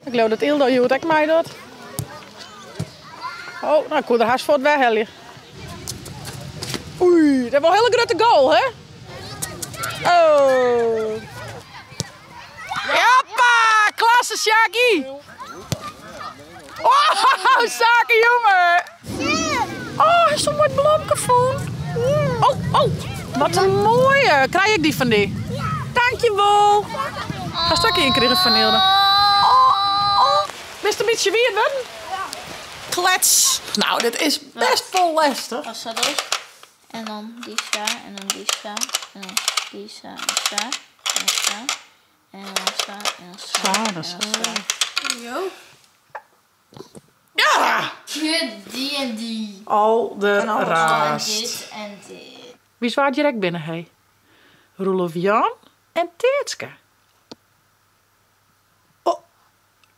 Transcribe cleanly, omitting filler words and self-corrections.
Ik geloof dat Ildo je ook mij doet. Oh, nou ik kon de haast voor het weghelden. Oei, dat was een hele grote goal, hè? Oh. Jappa, klasse Shaggy. Oh, zaken jongen. Oh, hij is zo'n mooi blomke gevonden. Oh, wat een mooie. Krijg ik die van die? Dankjewel. Ga een stukje inkregen van Ilde. Best een beetje weer dan? Klets. Nou, dit is best wel lastig. Als dat is. En dan die sta, en dan die sta, en dan die sta, en sta, en sta, en dan sta, en dan sta, en dan sta. Jo. Ja! Die en die. Al de En raast. dit en dit. Wie zwaait direct binnen, hé? Roelof Jan en Teertske.